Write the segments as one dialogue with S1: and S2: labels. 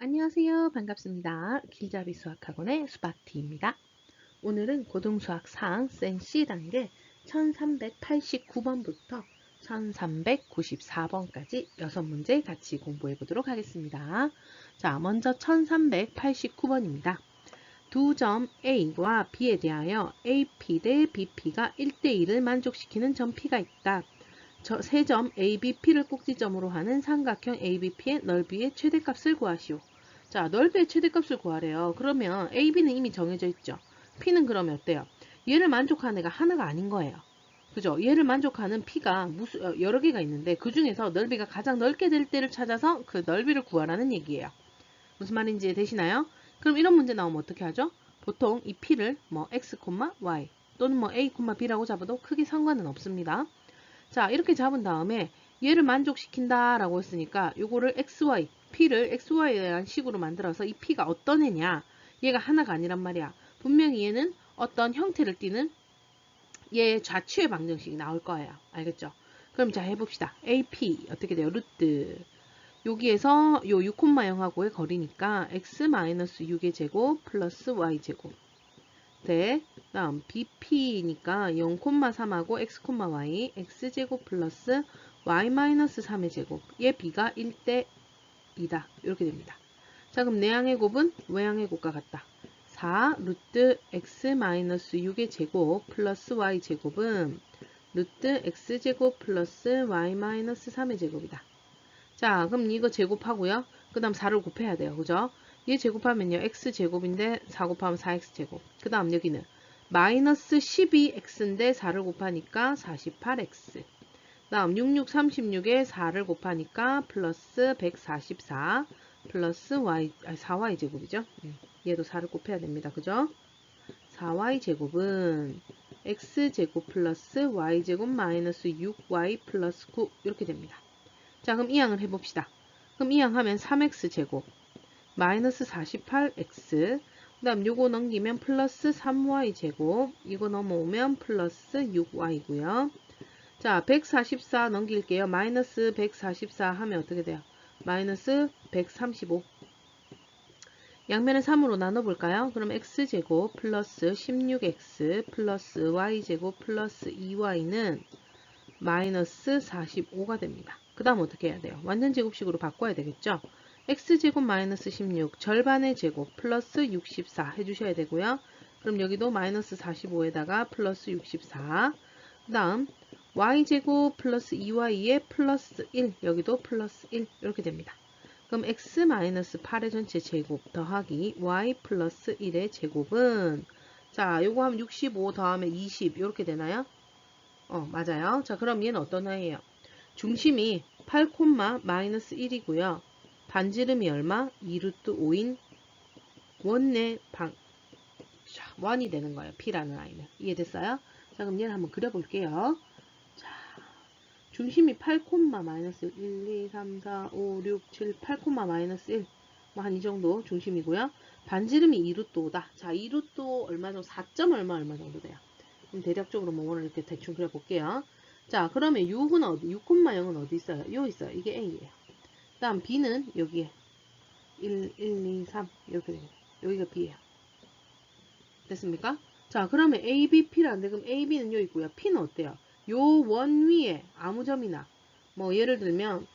S1: 안녕하세요. 반갑습니다. 길잡이 수학학원의 수박티입니다. 오늘은 고등수학 상 센C 단계 1389번부터 1394번까지 6문제 같이 공부해 보도록 하겠습니다. 자, 먼저 1389번입니다. 두 점 A와 B에 대하여 AP 대 BP가 1대1을 만족시키는 점 P가 있다. 세 점 ABP를 꼭지점으로 하는 삼각형 ABP의 넓이의 최대값을 구하시오. 자, 넓이의 최대값을 구하래요. 그러면 AB는 이미 정해져 있죠. P는 그러면 어때요? 얘를 만족하는 애가 하나가 아닌 거예요. 그죠? 얘를 만족하는 P가 여러 개가 있는데 그 중에서 넓이가 가장 넓게 될 때를 찾아서 그 넓이를 구하라는 얘기예요. 무슨 말인지 되시나요? 그럼 이런 문제 나오면 어떻게 하죠? 보통 이 P를 뭐 X, Y 또는 뭐 A, B라고 잡아도 크게 상관은 없습니다. 자, 이렇게 잡은 다음에 얘를 만족시킨다 라고 했으니까 요거를 XY, P를 XY에 대한 식으로 만들어서 이 P가 어떤 애냐, 얘가 하나가 아니란 말이야. 분명히 얘는 어떤 형태를 띠는 얘의 좌추의 방정식이 나올 거예요. 알겠죠? 그럼 자, 해봅시다. AP 어떻게 돼요? 루트 여기에서 요 6,0하고의 거리니까 x-6의 제곱 플러스 y제곱 대 다음 BP니까 0,3하고 x, y x제곱 플러스 y-3의 제곱 얘 b가 1대 2다. 이렇게 됩니다. 자, 그럼 내항의 곱은 외항의 곱과 같다. 4 루트 x-6의 제곱 플러스 y제곱은 루트 x제곱 플러스 y-3의 제곱이다. 자, 그럼 이거 제곱하고요. 그 다음 4를 곱해야 돼요. 그죠? 얘 제곱하면요. x제곱인데 4 곱하면 4x제곱. 그 다음 여기는 마이너스 12x인데 4를 곱하니까 48x. 다음 66, 36에 4를 곱하니까 플러스 144 플러스 y, 4y제곱이죠. 얘도 4를 곱해야 됩니다. 그죠? 4y제곱은 x제곱 플러스 y제곱 마이너스 6y 플러스 9 이렇게 됩니다. 자, 그럼 이항을 해봅시다. 그럼 이항하면 3x제곱 마이너스 48x 그 다음 요거 넘기면 플러스 3y제곱 이거 넘어오면 플러스 6y고요. 자, 144 넘길게요. 마이너스 144 하면 어떻게 돼요? 마이너스 135 양면을 3으로 나눠볼까요? 그럼 x제곱 플러스 16x 플러스 y제곱 플러스 2y는 마이너스 45가 됩니다. 그 다음 어떻게 해야 돼요? 완전 제곱식으로 바꿔야 되겠죠? x제곱 마이너스 16 절반의 제곱 플러스 64 해주셔야 되고요. 그럼 여기도 마이너스 45에다가 플러스 64 그 다음 y제곱 플러스 2y에 플러스 1 여기도 플러스 1 이렇게 됩니다. 그럼 x 마이너스 8의 전체 제곱 더하기 y 플러스 1의 제곱은 자, 요거 하면 65 더하면 20 이렇게 되나요? 맞아요. 자, 그럼 얘는 어떤 아이예요? 중심이 8, 마이너스 1이고요. 반지름이 얼마? 2루트 5인 원내 원이 되는 거예요. P라는 아이는. 이해됐어요? 자, 그럼 얘를 한번 그려볼게요. 자, 중심이 8, 마이너스 1, 2, 3, 4, 5, 6, 7, 8, 마이너스 1. 뭐 한 이 정도 중심이고요. 반지름이 2루트 5다. 자, 2루트 5 얼마 정도? 4점 얼마 정도 돼요? 그럼 대략적으로 뭐 오늘 이렇게 대충 그려볼게요. 자, 그러면 6은 어디? 6,0은 어디 있어요? 요 있어요. 이게 A예요. 그 다음 B는 여기에 1, 2, 3 이렇게 됩니다. 여기가 B예요. 됐습니까? 자, 그러면 A, B, P라는데 그럼 A, B는 요 있고요. P는 어때요? 요 원 위에 아무 점이나 뭐 예를 들면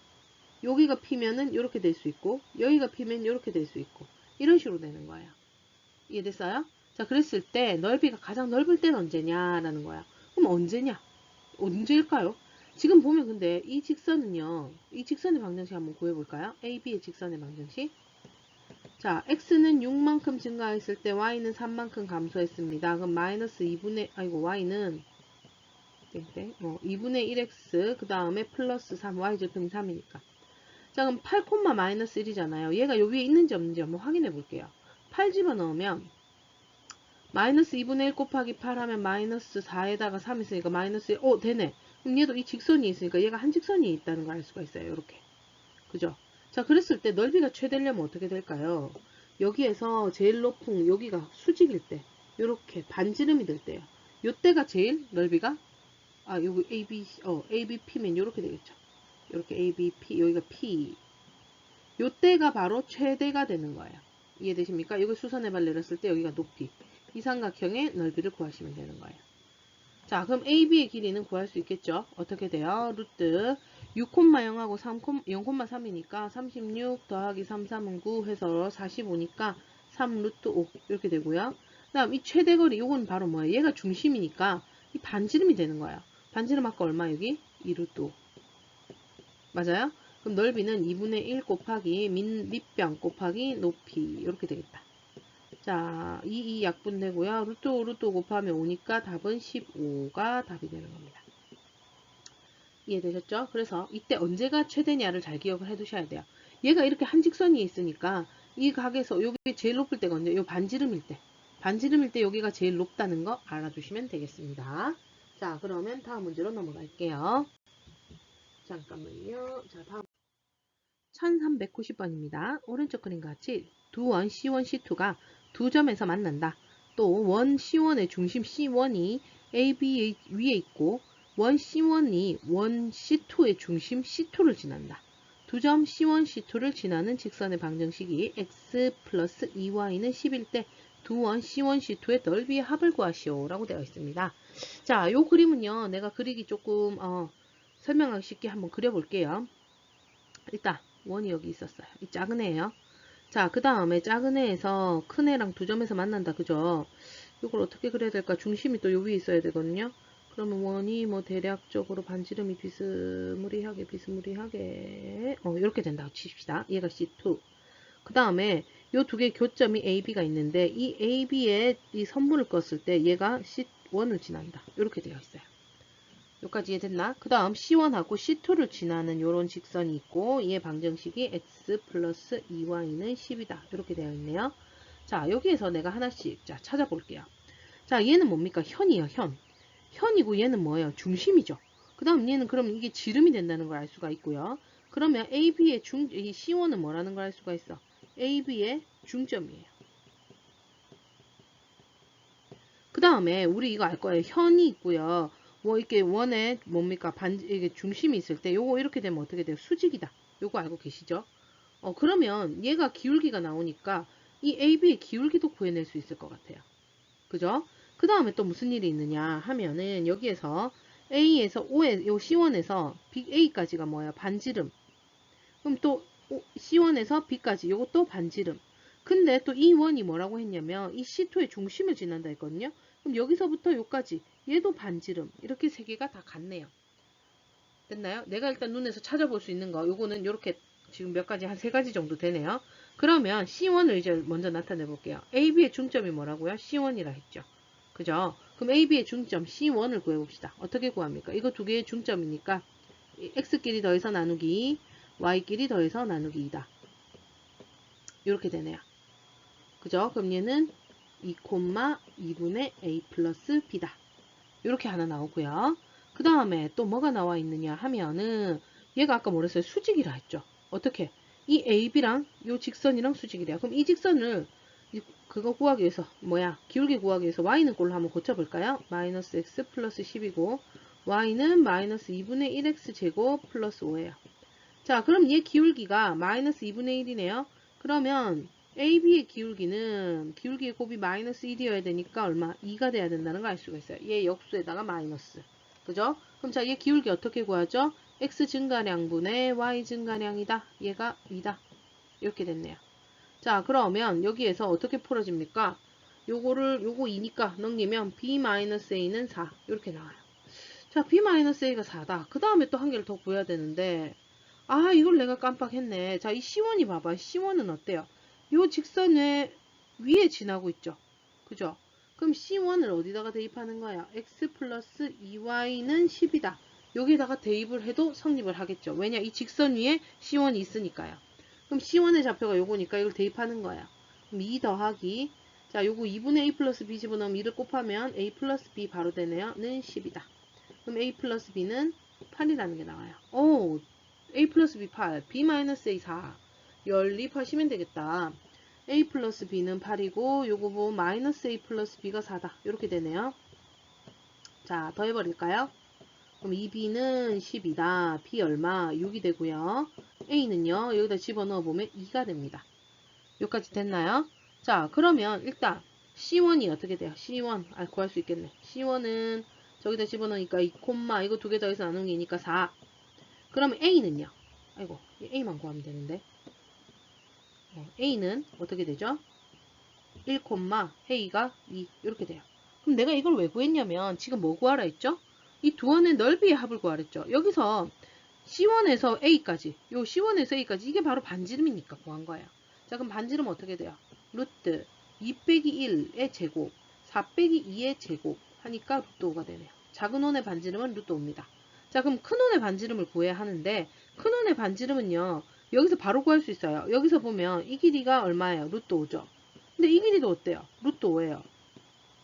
S1: 여기가 P면은 이렇게 될 수 있고 여기가 P면 이렇게 될 수 있고 이런 식으로 되는 거예요. 이해됐어요? 자, 그랬을 때 넓이가 가장 넓을 때는 언제냐라는 거야. 그럼 언제냐? 언제일까요? 지금 보면 근데 이 직선은요. 이 직선의 방정식 한번 구해볼까요? AB의 직선의 방정식. 자, x는 6만큼 증가했을 때 y는 3만큼 감소했습니다. 그럼 마이너스 2분의 y는 2분의 1x 그 다음에 플러스 3 y제곱이 3이니까. 자, 그럼 8, 마이너스 1이잖아요. 얘가 요 위에 있는지 없는지 한번 확인해 볼게요. 8 집어넣으면 마이너스 2분의 1 곱하기 8 하면 마이너스 4에다가 3 있으니까 마이너스 1. 되네. 그럼 얘도 이 직선이 있으니까 얘가 한 직선이 있다는 걸 알 수가 있어요. 이렇게. 그죠? 자, 그랬을 때 넓이가 최대려면 어떻게 될까요? 여기에서 제일 높은 여기가 수직일 때 요렇게 반지름이 될 때요. 요때가 제일 넓이가 여기 ABP면 요렇게 되겠죠. 요렇게 ABP 여기가 P 요때가 바로 최대가 되는 거예요. 이해되십니까? 여기 수선해발 내렸을 때 여기가 높이. 이 삼각형의 넓이를 구하시면 되는 거예요. 자, 그럼 AB의 길이는 구할 수 있겠죠? 어떻게 돼요? 루트 6,0하고 0,3이니까 36 더하기 3, 3은 9 해서 45니까 3 루트 5 이렇게 되고요. 그 다음 이 최대거리 요건 바로 뭐예요? 얘가 중심이니까 이 반지름이 되는 거예요. 반지름 아까 얼마 여기? 2 루트 5 맞아요? 그럼 넓이는 2분의 1 곱하기 밑변 곱하기 높이 이렇게 되겠다. 자, 2 약분되고요. 루트 5 루트 5 곱하면 5니까 답은 15가 답이 되는 겁니다. 이해되셨죠? 그래서 이때 언제가 최대냐를 잘 기억을 해 두셔야 돼요. 얘가 이렇게 한 직선이 있으니까 이 각에서 여기 제일 높을 때가 언제? 요 반지름일 때. 반지름일 때 여기가 제일 높다는 거 알아두시면 되겠습니다. 자, 그러면 다음 문제로 넘어갈게요. 잠깐만요. 자, 다음 1390번입니다. 오른쪽 그림과 같이 두 원 C1, C2가 두 점에서 만난다. 또 원 C1의 중심 C1이 AB 위에 있고 원 C1이 원 C2의 중심 C2를 지난다. 두 점 C1, C2를 지나는 직선의 방정식이 x 플러스 2y는 10일 때 두 원 C1, C2의 넓이의 합을 구하시오 라고 되어 있습니다. 자, 요 그림은요. 내가 그리기 조금 설명하기 쉽게 한번 그려볼게요. 일단 원이 여기 있었어요. 이 작은 애예요. 자, 그 다음에 작은 애에서 큰 애랑 두 점에서 만난다. 그죠? 이걸 어떻게 그려야 될까? 중심이 또 요 위에 있어야 되거든요. 그러면 원이 뭐 대략적으로 반지름이 비스무리하게 이렇게 된다고 칩시다. 얘가 C2. 그 다음에 요 두 개의 교점이 AB가 있는데 이 AB에 이 선분을 껐을 때 얘가 C1을 지난다. 이렇게 되어 있어요. 여기까지 이해됐나? 그 다음 C1하고 C2를 지나는 이런 직선이 있고 이의 방정식이 x 플러스 2y는 10이다. 이렇게 되어 있네요. 자, 여기에서 내가 하나씩 자 찾아볼게요. 자, 얘는 뭡니까? 현이에요. 현. 현이고 얘는 뭐예요? 중심이죠. 그 다음 얘는 그러면 이게 지름이 된다는 걸 알 수가 있고요. 그러면 AB의 이 C1은 뭐라는 걸 알 수가 있어? AB의 중점이에요. 그 다음에 우리 이거 알 거예요. 현이 있고요. 뭐 이렇게 원에 뭡니까 이게 중심이 있을 때 요거 이렇게 되면 어떻게 돼요? 수직이다. 요거 알고 계시죠? 그러면 얘가 기울기가 나오니까 이 AB의 기울기도 구해낼 수 있을 것 같아요. 그죠? 그 다음에 또 무슨 일이 있느냐 하면은 여기에서 A에서 O에 요 C1에서 A까지가 뭐예요? 반지름. 그럼 또 C1에서 B까지 요것도 반지름. 근데 또 이 원이 뭐라고 했냐면 이 C2의 중심을 지난다 했거든요. 그럼 여기서부터 여기까지 얘도 반지름. 이렇게 세 개가 다 같네요. 됐나요? 내가 일단 눈에서 찾아볼 수 있는 거 요거는 이렇게 지금 몇 가지 한 세 가지 정도 되네요. 그러면 C1을 이제 먼저 나타내 볼게요. AB의 중점이 뭐라고요? C1이라 했죠. 그죠? 그럼 AB의 중점 C1을 구해봅시다. 어떻게 구합니까? 이거 두 개의 중점이니까 X끼리 더해서 나누기 Y끼리 더해서 나누기 2다. 이렇게 되네요. 그죠? 그럼 얘는 2,2분의 A 플러스 B다. 이렇게 하나 나오고요. 그 다음에 또 뭐가 나와 있느냐 하면은 얘가 아까 뭐랬어요? 수직이라 했죠. 어떻게? 이 AB랑 요 직선이랑 수직이래요. 그럼 이 직선을 그거 구하기 위해서 기울기 구하기 위해서 y는 꼴로 한번 고쳐볼까요? 마이너스 x 플러스 10이고 y는 마이너스 2분의 1x 제곱 플러스 5예요. 자, 그럼 얘 기울기가 마이너스 2분의 1이네요. 그러면 AB의 기울기는 기울기의 곱이 마이너스 1이어야 되니까 얼마? 2가 돼야 된다는 걸 알 수가 있어요. 얘 역수에다가 마이너스. 그죠? 그럼 자, 얘 기울기 어떻게 구하죠? x 증가량분의 y 증가량이다. 얘가 2다. 이렇게 됐네요. 자, 그러면 여기에서 어떻게 풀어집니까? 요거 2니까 넘기면 b-a는 4. 이렇게 나와요. 자, b-a가 4다. 그 다음에 또 한 개를 더 구해야 되는데 이걸 내가 깜빡했네. 자, 이 C1이 봐봐. C1은 어때요? 요 직선의 위에 지나고 있죠. 그죠? 그럼 C1을 어디다가 대입하는 거야? x 플러스 2y는 10이다. 여기다가 대입을 해도 성립을 하겠죠. 왜냐? 이 직선 위에 C1이 있으니까요. 그럼 C1의 좌표가 요거니까 이걸 대입하는 거야. 그럼 2 더하기 자, 요거 2분의 A 플러스 B 집어넣으면 2를 곱하면 A 플러스 B 바로 되네요. 는 10이다. 그럼 A 플러스 B는 8이라는 게 나와요. 오, A 플러스 B 8, B 마이너스 A 4 연립하시면 되겠다. A 플러스 B는 8이고 요거 보면 마이너스 A 플러스 B가 4다. 이렇게 되네요. 자, 더해버릴까요? 그럼 2B는 10이다. B 얼마? 6이 되고요. A는요, 여기다 집어넣어 보면 2가 됩니다. 여기까지 됐나요? 자, 그러면 일단 C1이 어떻게 돼요? C1, 구할 수 있겠네. C1은 저기다 집어넣으니까 2, 이거 두 개 더해서 나누는 게니까 4. 그러면 A는요? 아이고, A만 구하면 되는데. A는 어떻게 되죠? 1, A가 2 이렇게 돼요. 그럼 내가 이걸 왜 구했냐면 지금 뭐 구하라 했죠? 이 두 원의 넓이의 합을 구하라 했죠. 여기서 C1에서 A까지, 요 C1에서 A까지 이게 바로 반지름이니까 구한 거예요. 자, 그럼 반지름 어떻게 돼요? 루트 2 빼기 1의 제곱, 4 빼기 2의 제곱 하니까 루트 5가 되네요. 작은 원의 반지름은 루트 5입니다. 자, 그럼 큰 원의 반지름을 구해야 하는데 큰 원의 반지름은요. 여기서 바로 구할 수 있어요. 여기서 보면 이 길이가 얼마예요? 루트 5죠. 근데 이 길이도 어때요? 루트 5예요.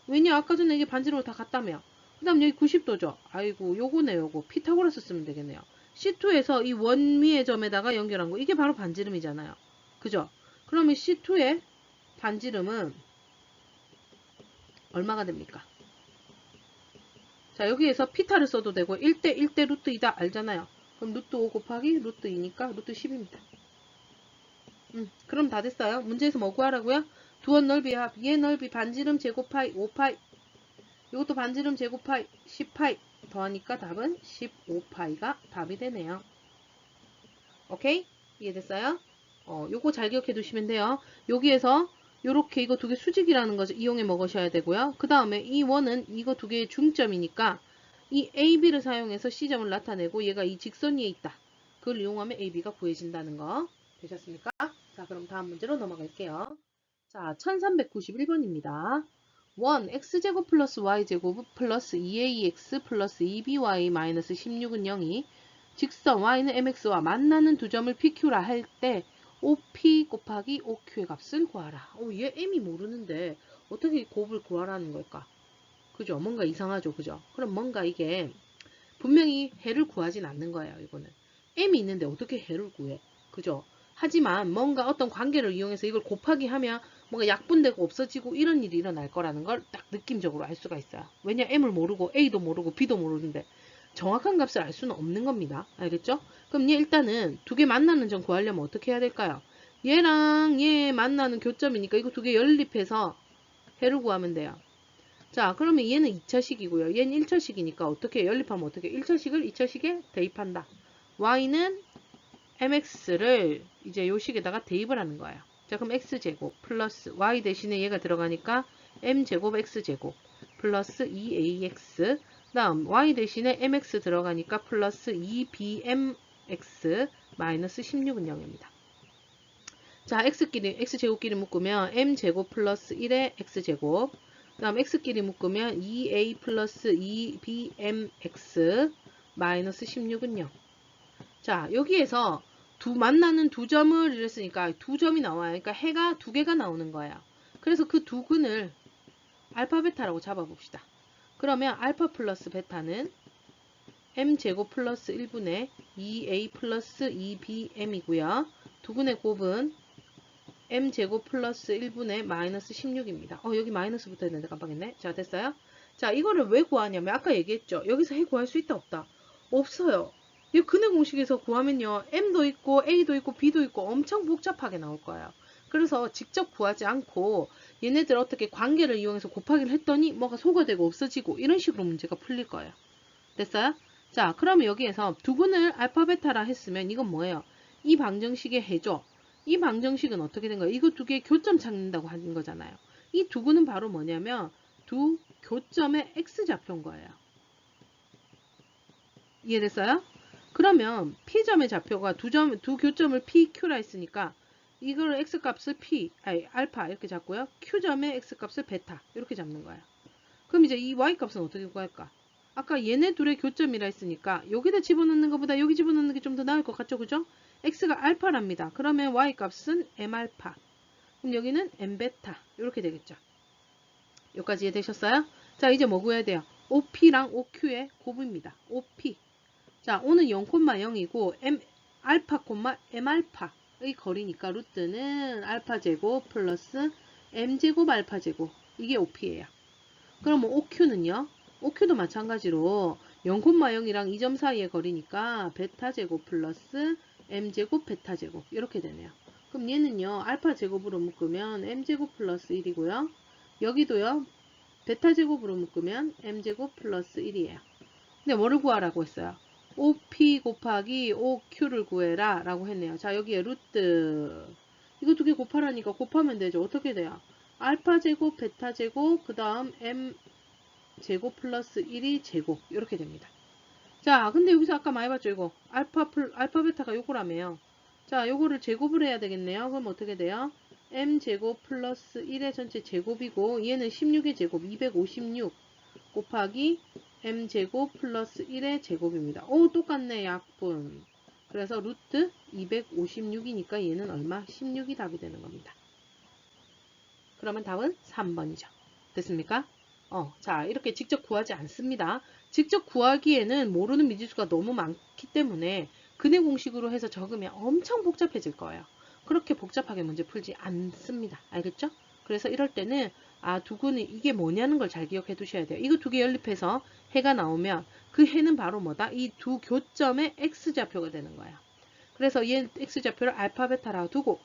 S1: 왜냐? 아까 전에 이게 반지름으로 다 같다며. 그 다음 여기 90도죠. 아이고, 요거네, 요거. 피타고라스 쓰면 되겠네요. C2에서 이 원 위의 점에다가 연결한 거. 이게 바로 반지름이잖아요. 그죠? 그러면 C2의 반지름은 얼마가 됩니까? 자, 여기에서 피타를 써도 되고 1대 1대 루트 2다 알잖아요. 그럼 루트 5 곱하기 루트 2니까 루트 10입니다. 그럼 다 됐어요. 문제에서 뭐 구하라고요? 두원 넓이 합, 얘 넓이 반지름 제곱파이 5파이, 이것도 반지름 제곱파이 10파이 더하니까 답은 15파이가 답이 되네요. 오케이? 이해됐어요? 요거 잘 기억해 두시면 돼요. 여기에서 요렇게 이거 두 개 수직이라는 것을 이용해 먹으셔야 되고요. 그 다음에 이 원은 이거 두 개의 중점이니까 이 AB를 사용해서 C점을 나타내고 얘가 이 직선 위에 있다. 그걸 이용하면 AB가 구해진다는 거. 되셨습니까? 자, 그럼 다음 문제로 넘어갈게요. 자, 1391번입니다. 1. x제곱 플러스 y제곱 플러스 2ax 플러스 2by 마이너스 16은 0이 직선 y는 mx와 만나는 두 점을 pq라 할 때 OP 곱하기 OQ의 값을 구하라. 얘 m이 모르는데 어떻게 곱을 구하라는 걸까? 그죠? 뭔가 이상하죠? 그죠? 그럼 뭔가 이게 분명히 해를 구하진 않는 거예요. 이거는 m이 있는데 어떻게 해를 구해? 그죠? 하지만 뭔가 어떤 관계를 이용해서 이걸 곱하기 하면 뭔가 약분되고 없어지고 이런 일이 일어날 거라는 걸 딱 느낌적으로 알 수가 있어요. 왜냐? m을 모르고 a도 모르고 b도 모르는데 정확한 값을 알 수는 없는 겁니다. 알겠죠? 그럼 얘 일단은 두 개 만나는 점 구하려면 어떻게 해야 될까요? 얘랑 얘 만나는 교점이니까 이거 두 개 연립해서 해를 구하면 돼요. 자, 그러면 얘는 2차식이고요. 얘는 1차식이니까 어떻게 연립하면 어떻게 1차식을 2차식에 대입한다. y는 mx를 이제 요 식에다가 대입을 하는 거예요. 자, 그럼 x제곱 플러스 y 대신에 얘가 들어가니까 m제곱 x제곱 플러스 2ax 다음 y 대신에 mx 들어가니까 플러스 2bmx 마이너스 16은 0입니다. 자, x제곱끼리 묶으면 m제곱 플러스 1의 x제곱 그 다음 x끼리 묶으면 2a 플러스 2bmx 마이너스 16은 0. 자, 여기에서 만나는 두 점을 이랬으니까 두 점이 나와요. 그러니까 해가 두 개가 나오는 거예요. 그래서 그 두 근을 알파 베타라고 잡아봅시다. 그러면 알파 플러스 베타는 m제곱 플러스 1분의 2a 플러스 2bm이고요. 두 근의 곱은 m제곱 플러스 1분의 마이너스 16입니다. 여기 마이너스 붙어야 되는데 깜빡했네. 자, 됐어요? 자, 이거를 왜 구하냐면 아까 얘기했죠. 여기서 해 구할 수 있다 없다? 없어요. 이 근의 공식에서 구하면요. m도 있고 a도 있고 b도 있고 엄청 복잡하게 나올 거예요. 그래서 직접 구하지 않고 얘네들 어떻게 관계를 이용해서 곱하기를 했더니 뭐가 소거되고 없어지고 이런 식으로 문제가 풀릴 거예요. 됐어요? 자, 그러면 여기에서 두 근을 알파 베타라 했으면 이건 뭐예요? 이 방정식의 해죠. 이 방정식은 어떻게 된 거예요? 이거 두 개의 교점 찾는다고 하는 거잖아요. 이 두 근은 바로 뭐냐면 두 교점의 x좌표인 거예요. 이해됐어요? 그러면 P점의 좌표가 두 교점을 PQ라 했으니까 이걸 X값을 알파 이렇게 잡고요. Q점의 X값을 베타 이렇게 잡는 거예요. 그럼 이제 이 Y값은 어떻게 구할까? 아까 얘네 둘의 교점이라 했으니까 여기다 집어넣는 것보다 여기 집어넣는 게 좀 더 나을 것 같죠? 그죠? X가 알파랍니다. 그러면 Y값은 M알파. 그럼 여기는 M베타 이렇게 되겠죠. 여기까지 이해되셨어요? 자, 이제 뭐 구해야 돼요? OP랑 OQ의 곱입니다. OP. 자, O는 0,0이고 알파, M알파의 거리니까 루트는 알파 제곱 플러스 M제곱 알파 제곱. 이게 OP예요. 그러면 OQ는요? OQ도 마찬가지로 0,0이랑 2점 사이의 거리니까 베타 제곱 플러스 m제곱 베타 제곱 이렇게 되네요. 그럼 얘는요 알파 제곱으로 묶으면 m제곱 플러스 1이고요. 여기도요 베타 제곱으로 묶으면 m제곱 플러스 1이에요. 근데 뭐를 구하라고 했어요? OP 곱하기 OQ를 구해라 라고 했네요. 자 여기에 루트 이거 두 개 곱하라니까 곱하면 되죠. 어떻게 돼요? 알파 제곱 베타 제곱 그 다음 m 제곱 플러스 1이 제곱 이렇게 됩니다. 자 근데 여기서 아까 많이 봤죠 이거 알파 베타가 요거라며요. 자 요거를 제곱을 해야 되겠네요. 그럼 어떻게 돼요? m 제곱 플러스 1의 전체 제곱이고 얘는 16의 제곱 256 곱하기 m 제곱 플러스 1의 제곱입니다. 오 똑같네 약분. 그래서 루트 256이니까 얘는 얼마? 16이 답이 되는 겁니다. 그러면 답은 3번이죠. 됐습니까? 자 이렇게 직접 구하지 않습니다. 직접 구하기에는 모르는 미지수가 너무 많기 때문에 근해 공식으로 해서 적으면 엄청 복잡해질 거예요. 그렇게 복잡하게 문제 풀지 않습니다. 알겠죠? 그래서 이럴 때는 두근이 이게 뭐냐는 걸 잘 기억해 두셔야 돼요. 이거 두 개 연립해서 해가 나오면 그 해는 바로 뭐다? 이 두 교점의 x좌표가 되는 거예요. 그래서 얘 x좌표를 알파 베타라고 두고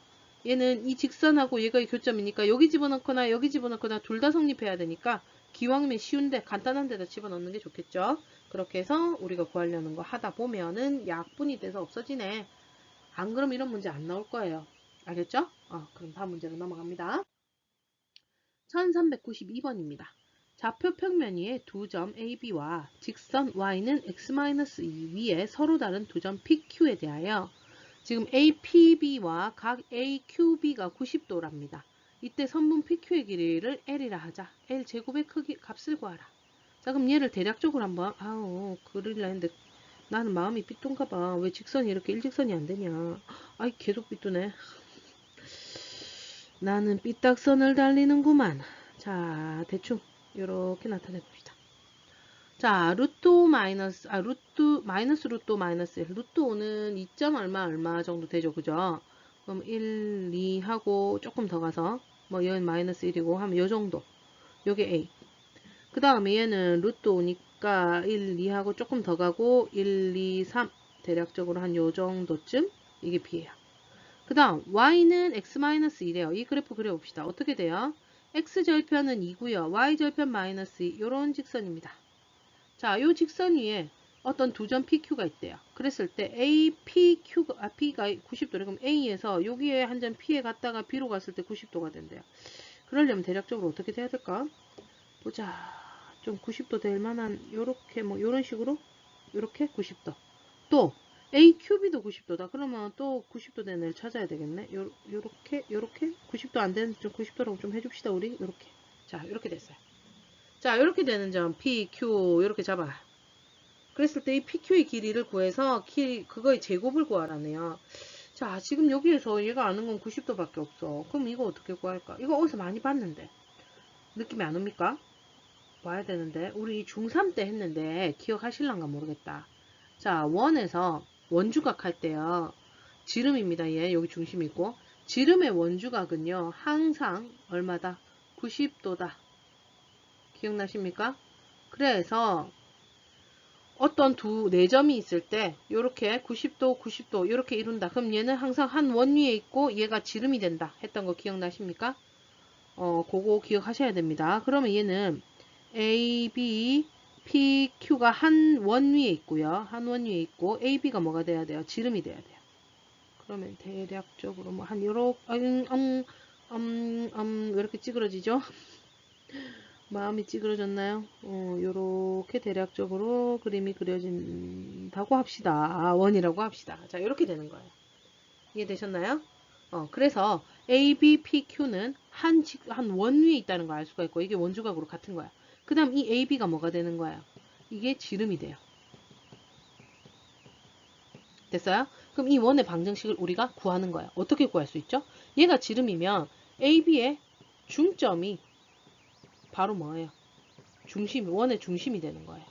S1: 얘는 이 직선하고 얘가 이 교점이니까 여기 집어넣거나 여기 집어넣거나 둘 다 성립해야 되니까 기왕이면 쉬운데 간단한 데다 집어넣는 게 좋겠죠. 그렇게 해서 우리가 구하려는 거 하다 보면은 약분이 돼서 없어지네. 안 그럼 이런 문제 안 나올 거예요. 알겠죠? 그럼 다음 문제로 넘어갑니다. 1392번입니다. 좌표 평면 위에 두 점 AB와 직선 Y는 X-2 위에 서로 다른 두 점 PQ에 대하여 지금 APB와 각 AQB가 90도랍니다. 이때 선분 PQ의 길이를 L이라 하자. L 제곱의 크기 값을 구하라. 자 그럼 얘를 대략적으로 한번 그리려 했는데 나는 마음이 삐뚤가 봐. 왜 직선이 이렇게 일직선이 안 되냐. 아이 계속 삐뚤네. 나는 삐딱선을 달리는구만. 자 대충 이렇게 나타내 봅시다. 자, 루트 5 마이너스, 마이너스 루트 5 마이너스 1. 루트 5는 2점 얼마 정도 되죠. 그죠? 그럼 1, 2 하고 조금 더 가서, 여기 마이너스 1이고 하면 요 정도. 요게 A. 그 다음에 얘는 루트 5니까 1, 2 하고 조금 더 가고, 1, 2, 3. 대략적으로 한 요 정도쯤? 이게 B예요. 그 다음, Y는 X-1이래요. 이 그래프 그려봅시다. 어떻게 돼요? X절편은 2고요. Y절편 마이너스 2. 요런 직선입니다. 자, 요 직선 위에 어떤 두 점 PQ가 있대요. 그랬을 때 APQ가, P가 90도래. 그럼 A에서 여기에 한 점 P에 갔다가 B로 갔을 때 90도가 된대요. 그러려면 대략적으로 어떻게 돼야 될까? 보자. 좀 90도 될 만한, 요렇게, 요런 식으로? 요렇게 90도. 또, AQB도 90도다. 그러면 또 90도 되는 애를 찾아야 되겠네. 요렇게 90도 안 되는 좀 90도라고 좀 해줍시다, 우리. 요렇게. 자, 요렇게 됐어요. 자, 이렇게 되는 점 PQ 이렇게 잡아. 그랬을 때 이 PQ의 길이를 구해서 그거의 제곱을 구하라네요. 자, 지금 여기에서 얘가 아는 건 90도밖에 없어. 그럼 이거 어떻게 구할까? 이거 어디서 많이 봤는데 느낌이 안 옵니까? 봐야 되는데 우리 중3 때 했는데 기억하실란가 모르겠다. 자, 원에서 원주각 할 때요. 지름입니다. 얘 여기 중심 있고 지름의 원주각은요. 항상 얼마다? 90도다. 기억나십니까? 그래서 어떤 네 점이 있을 때 이렇게 90도 90도 이렇게 이룬다. 그럼 얘는 항상 한 원 위에 있고 얘가 지름이 된다 했던 거 기억나십니까? 그거 기억하셔야 됩니다. 그러면 얘는 A, B, P, Q가 한 원 위에 있고요. 한 원 위에 있고 A, B가 뭐가 돼야 돼요? 지름이 돼야 돼요. 그러면 대략적으로 뭐 한 요렇게 왜 이렇게 찌그러지죠? 마음이 찌그러졌나요? 요렇게 대략적으로 그림이 그려진다고 합시다. 원이라고 합시다. 자, 이렇게 되는 거예요. 이해되셨나요? 그래서 A, B, P, Q는 한 원 위에 있다는 걸 알 수가 있고, 이게 원주각으로 같은 거야. 그 다음 이 A, B가 뭐가 되는 거야? 이게 지름이 돼요. 됐어요? 그럼 이 원의 방정식을 우리가 구하는 거야. 어떻게 구할 수 있죠? 얘가 지름이면 A, B의 중점이 바로 뭐예요? 원의 중심이 되는 거예요.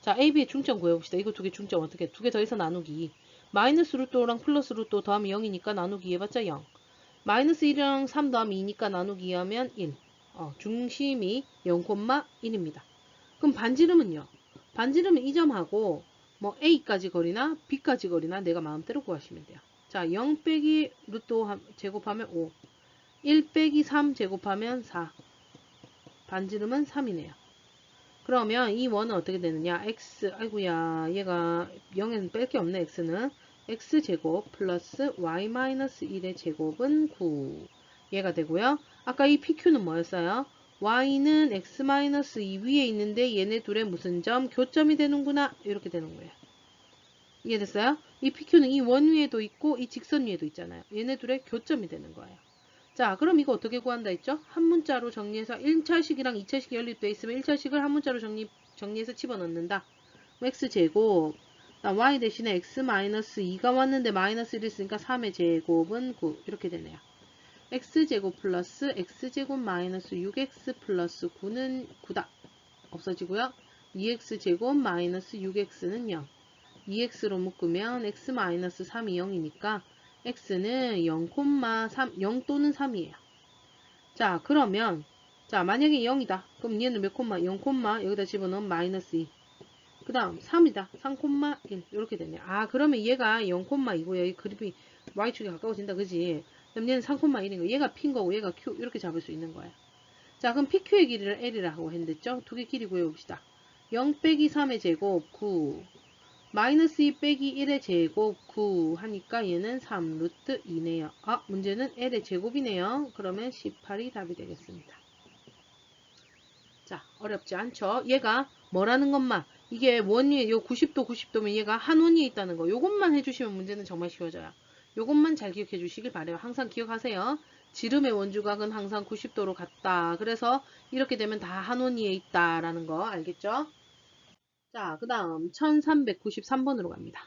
S1: 자, AB의 중점 구해봅시다. 이거 두 개 중점 어떻게? 두 개 더해서 나누기. 마이너스 루트 5랑 플러스 루트 5 더하면 0이니까 나누기 해봤자 0. 마이너스 1이랑 3 더하면 2니까 나누기 하면 1. 중심이 0,1입니다. 그럼 반지름은요? 반지름은 이 점하고 뭐 A까지 거리나 B까지 거리나 내가 마음대로 구하시면 돼요. 자, 0 빼기 루트 5 제곱하면 5, 1 빼기 3 제곱하면 4, 반지름은 3이네요. 그러면 이 원은 어떻게 되느냐? x, 아이고야, 얘가 0에는 뺄 게 없네, x는. x제곱 플러스 y-1의 제곱은 9. 얘가 되고요. 아까 이 pq는 뭐였어요? y는 x-2 위에 있는데 얘네 둘의 무슨 점? 교점이 되는구나. 이렇게 되는 거예요. 이해됐어요? 이 pq는 이 원 위에도 있고 이 직선 위에도 있잖아요. 얘네 둘의 교점이 되는 거예요. 자, 그럼 이거 어떻게 구한다 했죠? 한 문자로 정리해서 1차식이랑 2차식이 연립되어 있으면 1차식을 한 문자로 정리해서 집어넣는다. x제곱, y 대신에 x-2가 왔는데 마이너스 1이 있으니까 3의 제곱은 9. 이렇게 되네요. x제곱 플러스 x제곱 마이너스 6x 플러스 9는 9다. 없어지고요. 2x제곱 마이너스 6x는 0. 2x로 묶으면 x 마이너스 3이 0이니까 x는 0,3, 0 또는 3이에요. 자, 그러면, 자, 만약에 0이다. 그럼 얘는 몇 콤마? 0 콤마, 여기다 집어넣으면 마이너스 2. 그 다음, 3이다. 3,1. 이렇게 되네. 아, 그러면 얘가 0,2고요. 이 그립이 y축에 가까워진다. 그지? 그럼 얘는 3,1인 거. 얘가 p인 거고, 얘가 q. 이렇게 잡을 수 있는 거예요. 자, 그럼 pq의 길이를 l이라고 했는데죠? 두 개 길이 구해봅시다. 0 빼기 3의 제곱, 9. 마이너스 2 빼기 1의 제곱 9 하니까 얘는 3 루트 2네요. 아, 문제는 L의 제곱이네요. 그러면 18이 답이 되겠습니다. 자, 어렵지 않죠? 얘가 뭐라는 것만, 이게 원위에 요 90도 90도면 얘가 한 원위에 있다는 거. 요것만 해주시면 문제는 정말 쉬워져요. 요것만 잘 기억해 주시길 바래요. 항상 기억하세요. 지름의 원주각은 항상 90도로 같다. 그래서 이렇게 되면 다 한 원위에 있다라는 거 알겠죠? 자, 그 다음 1393번으로 갑니다.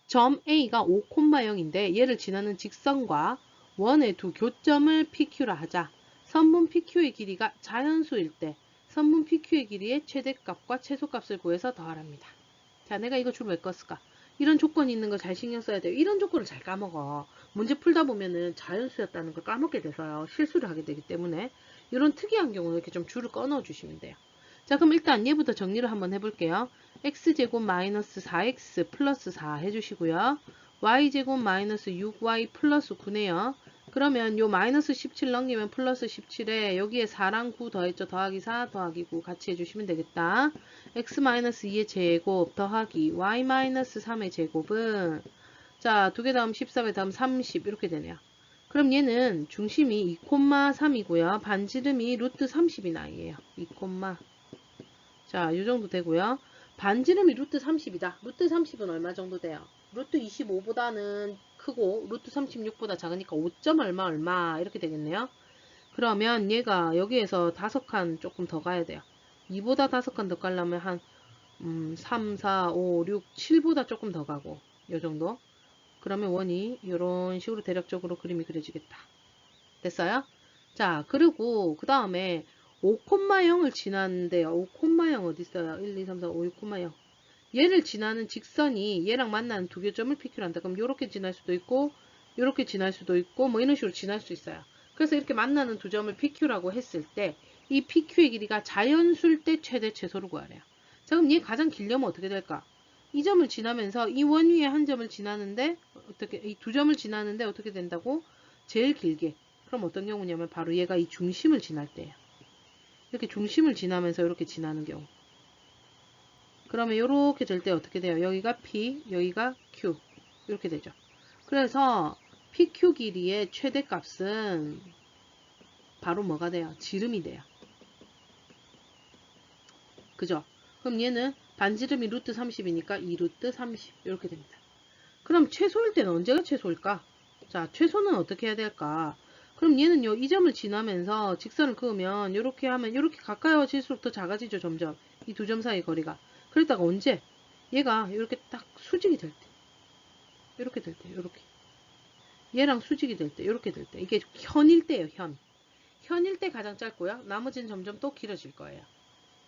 S1: 점 A가 5,0인데 얘를 지나는 직선과 원의 두 교점을 PQ라 하자. 선분 PQ의 길이가 자연수일 때 선분 PQ의 길이의 최대값과 최소값을 구해서 더하랍니다. 자, 내가 이거 주로 왜 껐을까? 이런 조건이 있는 거 잘 신경 써야 돼요. 이런 조건을 잘 까먹어. 문제 풀다 보면은 자연수였다는 걸 까먹게 돼서요. 실수를 하게 되기 때문에 이런 특이한 경우는 이렇게 좀 줄을 꺼넣어 주시면 돼요. 자, 그럼 일단 얘부터 정리를 한번 해볼게요. x제곱 마이너스 4x 플러스 4 해주시고요. y제곱 마이너스 6y 플러스 9네요. 그러면 요 마이너스 17 넘기면 플러스 17에 여기에 4랑 9 더했죠. 더하기 4 더하기 9 같이 해주시면 되겠다. x 마이너스 2의 제곱 더하기 y 마이너스 3의 제곱은 자, 두 개 다음 14배 다음 30 이렇게 되네요. 그럼 얘는 중심이 2,3이고요. 반지름이 루트 30이 나이에요. 2, 자, 이 정도 되고요. 반지름이 루트 30이다. 루트 30은 얼마 정도 돼요? 루트 25보다는 크고 루트 36보다 작으니까 5점 얼마 이렇게 되겠네요. 그러면 얘가 여기에서 5칸 조금 더 가야 돼요. 2보다 5칸 더 가려면 한 3, 4, 5, 6, 7보다 조금 더 가고 요 정도. 그러면 원이 이런 식으로 대략적으로 그림이 그려지겠다. 됐어요? 자, 그리고 그 다음에 5,0을 지나는데요. 5,0 어디 있어요? 1, 2, 3, 4, 5, 6,0. 얘를 지나는 직선이 얘랑 만나는 두 교점을 PQ로 한다. 그럼 이렇게 지날 수도 있고 이렇게 지날 수도 있고 뭐 이런 식으로 지날 수 있어요. 그래서 이렇게 만나는 두 점을 PQ라고 했을 때 이 PQ의 길이가 자연수일 때 최대 최소를 구하래요. 자, 그럼 얘 가장 길려면 어떻게 될까? 이 점을 지나면서 이 원 위에 한 점을 지나는데 어떻게 이 두 점을 지나는데 어떻게 된다고? 제일 길게. 그럼 어떤 경우냐면 바로 얘가 이 중심을 지날 때예요. 이렇게 중심을 지나면서 이렇게 지나는 경우. 그러면 이렇게 될 때 어떻게 돼요? 여기가 P, 여기가 Q. 이렇게 되죠. 그래서 PQ 길이의 최대값은 바로 뭐가 돼요? 지름이 돼요. 그죠? 그럼 얘는 반지름이 루트 30이니까 2루트 30 이렇게 됩니다. 그럼 최소일 때는 언제가 최소일까? 자, 최소는 어떻게 해야 될까? 그럼 얘는요, 이 점을 지나면서 직선을 그으면 이렇게 하면 이렇게 가까워질수록 더 작아지죠, 점점. 이 두 점 사이 거리가. 그러다가 언제? 얘가 이렇게 딱 수직이 될 때. 이렇게 될 때, 이렇게. 얘랑 수직이 될 때, 이렇게 될 때. 이게 현일 때예요, 현. 현일 때 가장 짧고요. 나머지는 점점 또 길어질 거예요.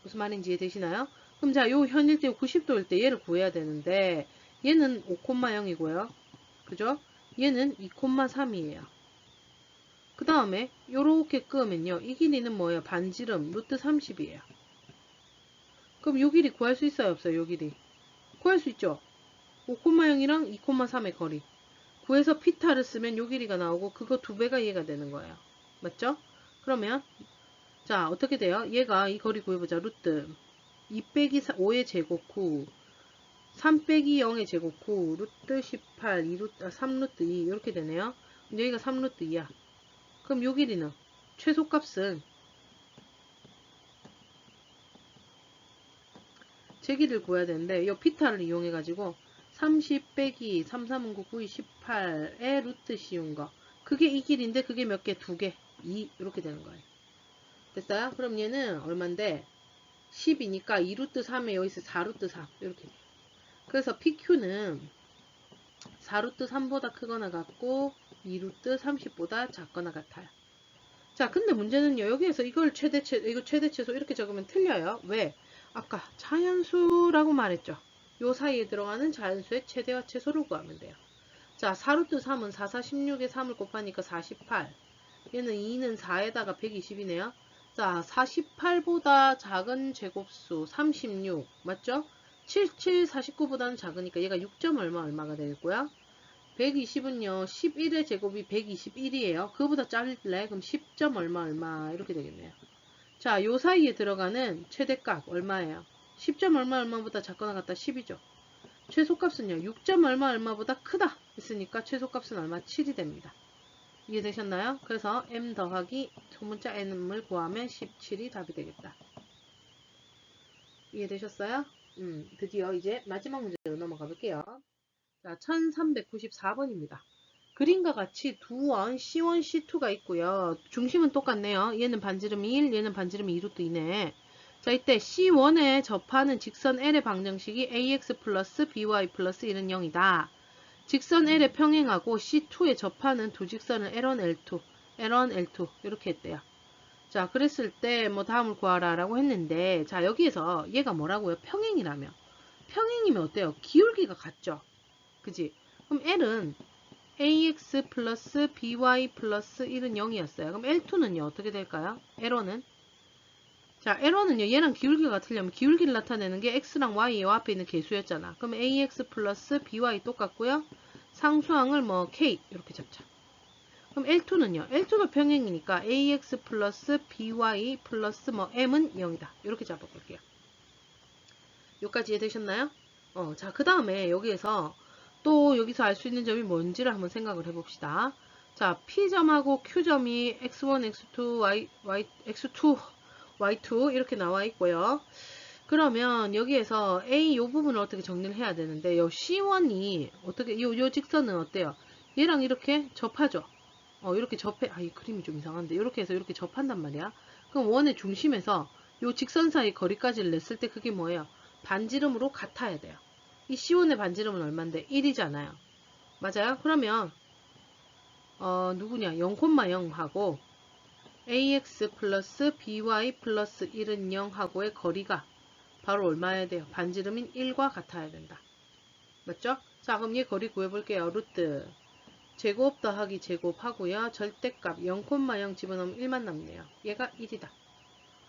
S1: 무슨 말인지 이해되시나요? 그럼 자, 요 현일 때 90도일 때 얘를 구해야 되는데 얘는 5,0이고요. 그죠? 얘는 2,3이에요. 그 다음에 요렇게 끄면요. 이 길이는 뭐예요? 반지름 루트 30이에요. 그럼 요 길이 구할 수 있어요? 없어요? 요 길이. 구할 수 있죠. 5,0이랑 2,3의 거리. 구해서 피타를 쓰면 요 길이가 나오고 그거 2배가 이해가 되는 거예요. 맞죠? 그러면 자 어떻게 돼요? 얘가 이 거리 구해보자. 루트 2 빼기 5의 제곱 9 3 빼기 0의 제곱 9 루트 18 3루트 2 이렇게 되네요. 여기가 3루트 2야. 그럼 요 길이는 최소값은 제 길이를 구해야 되는데 요 피타를 이용해 가지고 30 빼기 3, 3은 9, 9, 18의 루트 씌운 거 그게 이 길인데 그게 몇 개? 2개 2 이렇게 되는 거예요. 됐어요? 그럼 얘는 얼만데 10이니까 2루트 3에 여기서 4루트 3 이렇게 돼요. 그래서 PQ는 4루트 3보다 크거나 같고 2루트 30보다 작거나 같아요. 자, 근데 문제는요. 여기에서 이걸 이거 최대 최소 이렇게 적으면 틀려요. 왜? 아까 자연수라고 말했죠. 요 사이에 들어가는 자연수의 최대와 최소를 구하면 돼요. 자, 4루트 3은 4, 4, 16에 3을 곱하니까 48. 얘는 2는 4에다가 120이네요. 자, 48보다 작은 제곱수 36. 맞죠? 77, 49보다는 작으니까 얘가 6점 얼마가 되겠고요. 120은요. 11의 제곱이 121이에요. 그거보다 작을래? 그럼 10점 얼마 이렇게 되겠네요. 자, 요 사이에 들어가는 최대값 얼마예요? 10점 얼마보다 작거나 같다 10이죠. 최소값은요. 6점 얼마보다 크다 했으니까 최소값은 얼마? 7이 됩니다. 이해되셨나요? 그래서 m 더하기 소문자 n을 구하면 17이 답이 되겠다. 이해되셨어요? 드디어 이제 마지막 문제로 넘어가 볼게요. 자, 1394번입니다. 그림과 같이 두 원 C1, C2가 있고요. 중심은 똑같네요. 얘는 반지름이 1, 얘는 반지름이 2루트 2네. 자, 이때 C1에 접하는 직선 L의 방정식이 AX 플러스 BY 플러스 1은 0이다. 직선 L에 평행하고 C2에 접하는 두 직선을 L1, L2, L1, L2 이렇게 했대요. 자, 그랬을 때 뭐 다음을 구하라 라고 했는데 자, 여기에서 얘가 뭐라고요? 평행이라며. 평행이면 어때요? 기울기가 같죠? 그지? 그럼 L은 AX 플러스 BY 플러스 1은 0이었어요. 그럼 L2는요? 어떻게 될까요? L1은? 자, L1은요. 얘랑 기울기가 같으려면 기울기를 나타내는 게 X랑 Y의 앞에 있는 개수였잖아. 그럼 AX 플러스 BY 똑같고요. 상수항을 뭐 K 이렇게 잡자. 그럼 L2는요. L2도 평행이니까 AX 플러스 BY 플러스 뭐 M은 0이다. 이렇게 잡아볼게요. 여기까지 이해되셨나요? 자, 그 다음에 여기에서 또 여기서 알 수 있는 점이 뭔지를 한번 생각을 해봅시다. 자, P점하고 Q점이 X1, X2, X2, Y2 이렇게 나와 있고요. 그러면 여기에서 A 요 부분을 어떻게 정리를 해야 되는데 요 C1이 어떻게 요 직선은 어때요? 얘랑 이렇게 접하죠. 이렇게 접해. 이 그림이 좀 이상한데 이렇게 해서 이렇게 접한단 말이야. 그럼 원의 중심에서 요 직선 사이 거리까지를 냈을 때 그게 뭐예요? 반지름으로 같아야 돼요. 이 C1의 반지름은 얼마인데? 1이잖아요. 맞아요? 그러면 누구냐? 0,0 하고 AX 플러스 BY 플러스 1은 0 하고의 거리가 바로 얼마여야 돼요? 반지름인 1과 같아야 된다. 맞죠? 자, 그럼 얘 거리 구해볼게요. 루트 제곱 더하기 제곱 하고요. 절대값 0,0 집어넣으면 1만 남네요. 얘가 1이다.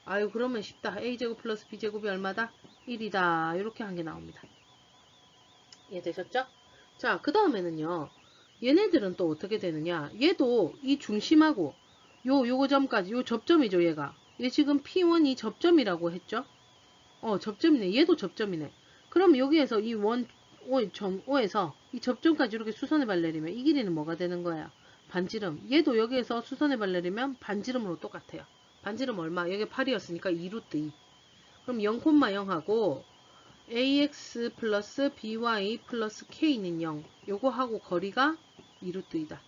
S1: 아유, 그러면 쉽다. A제곱 플러스 B제곱이 얼마다? 1이다. 이렇게 한 게 나옵니다. 이해되셨죠? 자, 그 다음에는요. 얘네들은 또 어떻게 되느냐. 얘도 이 중심하고 요거 점까지 요 접점이죠. 얘 지금 P1이 접점이라고 했죠. 접점이네. 얘도 접점이네. 그럼 여기에서 이 점 O에서 이 접점까지 이렇게 수선의 발 내리면 이 길이는 뭐가 되는 거야? 반지름. 얘도 여기에서 수선의 발 내리면 반지름으로 똑같아요. 반지름 얼마? 여기 8이었으니까 2루트 2. 그럼 0,0 하고 AX 플러스 BY 플러스 K는 0. 요거 하고 거리가 2루트 2다.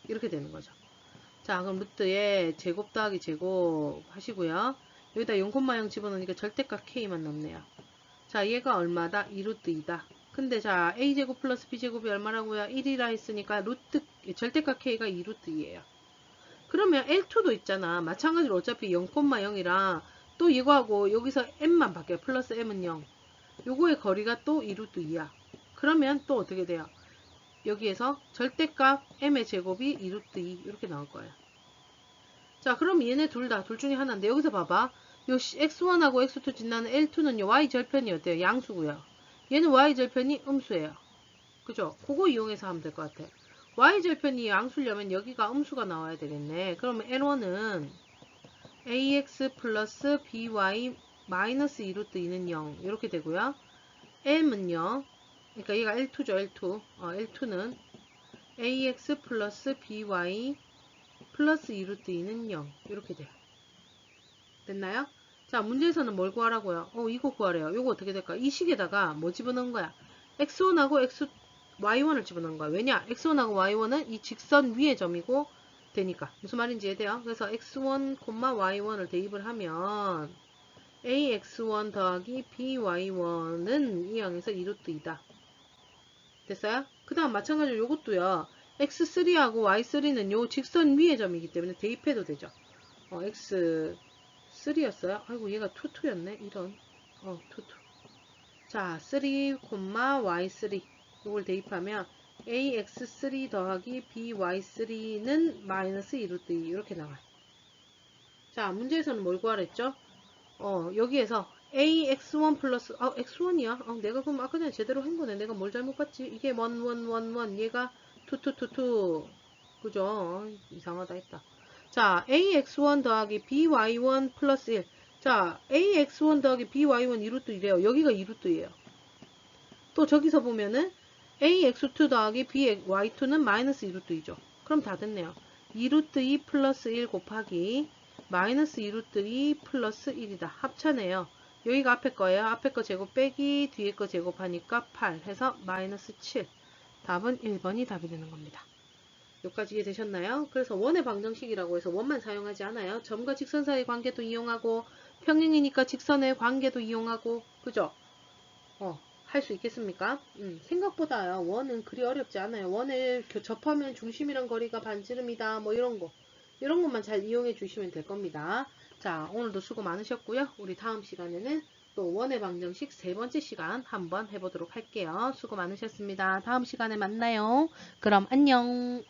S1: 이렇게 되는 거죠. 자, 그럼 루트에 제곱 더하기 제곱 하시고요. 여기다 0,0 집어넣으니까 절대값 K만 남네요. 자, 얘가 얼마다? 2루트 2다. 근데 자, A제곱 플러스 B제곱이 얼마라고요? 1이라 했으니까 절대값 K가 2루트 2예요. 그러면 L2도 있잖아. 마찬가지로 어차피 0,0이랑 또 이거하고 여기서 M만 바뀌어요. 플러스 M은 0. 요거의 거리가 또 2루트 2야. 그러면 또 어떻게 돼요? 여기에서 절대값 M의 제곱이 2루트 2 이렇게 나올 거예요. 자, 그럼 얘네 둘 중에 하나인데 여기서 봐봐. 요 X1하고 X2 지나는 L2는요. Y 절편이 어때요? 양수고요. 얘는 y절편이 음수예요. 그죠? 그거 이용해서 하면 될 것 같아. y절편이 양수려면 여기가 음수가 나와야 되겠네. 그러면 N1은 ax 플러스 by 마이너스 2루트 2는 0 이렇게 되고요. m은요. 그러니까 얘가 L2죠. L2. L2는 ax 플러스 by 플러스 2루트 2는 0 이렇게 돼요. 됐나요? 자, 문제에서는 뭘 구하라고요? 이거 구하래요. 이거 어떻게 될까? 이 식에다가 뭐 집어넣은 거야? x1하고 y1을 집어넣은 거야. 왜냐? x1하고 y1은 이 직선 위의 점이고 되니까. 무슨 말인지 이해돼요? 그래서 x1, y1을 대입을 하면 ax1 더하기 by1은 이 항에서 2루트 2다. 됐어요? 그 다음 마찬가지로 요것도요. x3하고 y3는 요 직선 위의 점이기 때문에 대입해도 되죠. x3였어요? 아이고 얘가 2였네. 이런 2. 자 3, y3 요걸 대입하면 ax3 더하기 by3는 마이너스 2루트 2 이렇게 나와요. 자 문제에서는 뭘 구하랬죠? 여기에서 ax1 플러스 x1이야. 내가 그럼 아까 전에 제대로 한 거네. 내가 뭘 잘못 봤지? 이게 1, 1, 1, 1 얘가 2, 2, 2, 2 그죠? 이상하다 했다. 자 ax1 더하기 by1 플러스 1. 자 ax1 더하기 by1 2루트 1이래요. 여기가 2루트예요. 또 저기서 보면은 ax2 더하기 by2는 마이너스 2루트 2죠. 그럼 다 됐네요. 2루트 2 플러스 1 곱하기 마이너스 2루트 2 플러스 1이다. 합차네요. 여기가 앞에 거예요. 앞에 거 제곱 빼기 뒤에 거 제곱하니까 8 해서 마이너스 7. 답은 1번이 답이 되는 겁니다. 여기까지 이해되셨나요? 그래서 원의 방정식이라고 해서 원만 사용하지 않아요. 점과 직선 사이의 관계도 이용하고 평행이니까 직선의 관계도 이용하고 그죠? 할 수 있겠습니까? 생각보다요. 원은 그리 어렵지 않아요. 원을 접하면 중심이랑 거리가 반지름이다. 뭐 이런 거. 이런 것만 잘 이용해 주시면 될 겁니다. 자, 오늘도 수고 많으셨고요. 우리 다음 시간에는 또 원의 방정식 세 번째 시간 한번 해보도록 할게요. 수고 많으셨습니다. 다음 시간에 만나요. 그럼 안녕.